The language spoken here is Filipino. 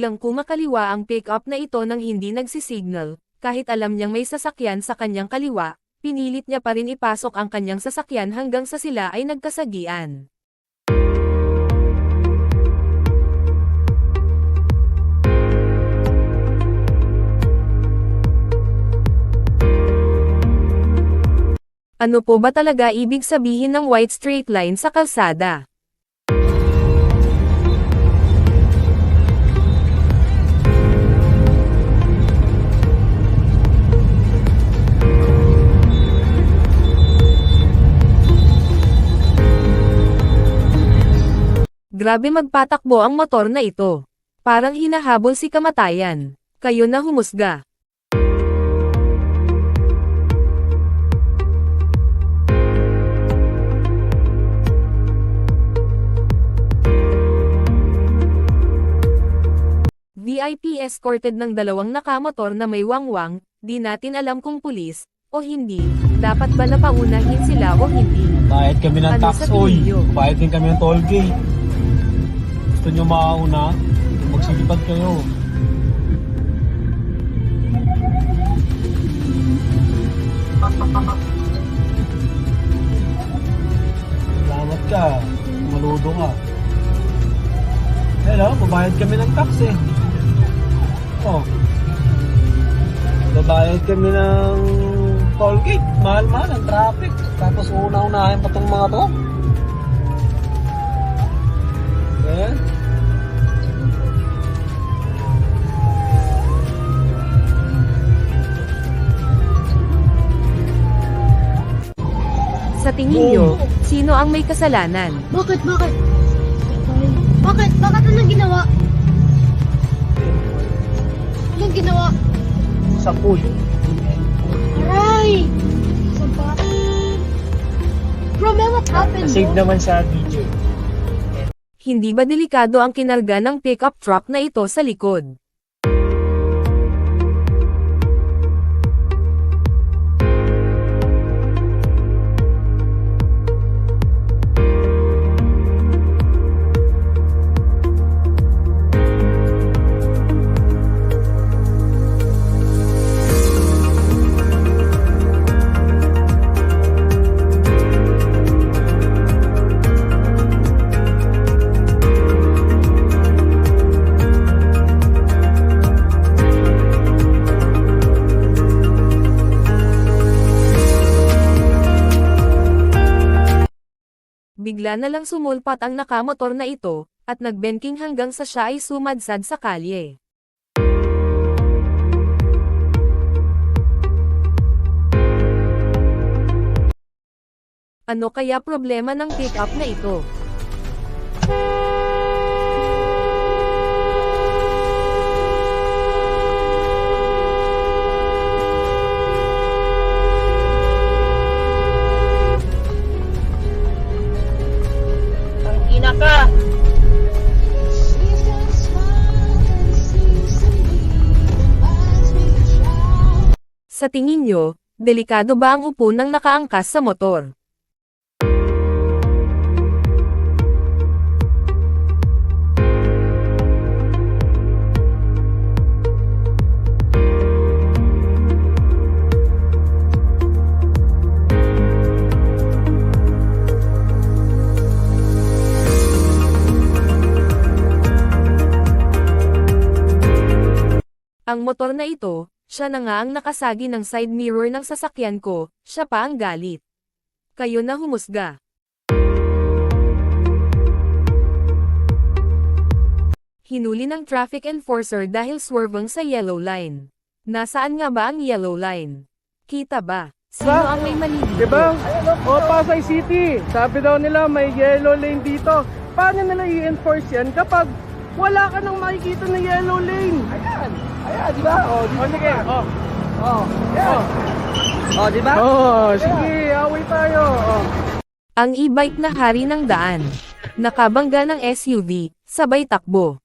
Biglang kumakaliwa ang pick-up na ito nang hindi nagsisignal, kahit alam niyang may sasakyan sa kanyang kaliwa, pinilit niya pa rin ipasok ang kanyang sasakyan hanggang sa sila ay nagkasagian. Ano po ba talaga ibig sabihin ng white straight line sa kalsada? Grabe magpatakbo ang motor na ito. Parang hinahabol si kamatayan. Kayo na humusga. VIP escorted ng dalawang nakamotor na may wangwang, di natin alam kung pulis, o hindi, dapat ba napaunahin sila o hindi? Bayad kami ng Ano tax, sa tingin oy. niyo? Bayad din kami ng toll gate. Gusto nyo makauna, magsilipad kayo. Salamat ka, maludo ka. Hello, babayad kami ng tax eh. Oh. Babayad kami ng toll gate. Mahal-mahal ang traffic. Tapos una-unahin pa tong mga to. Eh? Sa tingin nyo, sino ang may kasalanan? Bakit? Bakit? Bakit anong ginawa? Anong ginawa? Sa pool. Aray! Saba? Bro, man, what happened? Save naman sa video. Hindi ba delikado ang kinarga ng pickup truck na ito sa likod? Bigla na lang sumulpat ang nakamotor na ito, at nagbenking hanggang sa siya ay sumadsad sa kalye. Ano kaya problema ng pickup na ito? Ina ka! Sa tingin nyo, delikado ba ang upo ng nakaangkas sa motor? Ang motor na ito, siya na nga ang nakasagi ng side mirror ng sasakyan ko, siya pa ang galit. Kayo na humusga. Hinuli ng traffic enforcer dahil swerving sa yellow line. Nasaan nga ba ang yellow line? Kita ba? Sino ang may mali dito? Diba? O, Pasay City. Sabi daw nila may yellow lane dito. Paano nila i-enforce yan kapag wala ka nang makikita na yellow lane? Ayan, di ba? O, sige. Di ba? Sige, away tayo. Ang e-bike na hari ng daan. Nakabangga ng SUV, sabay takbo.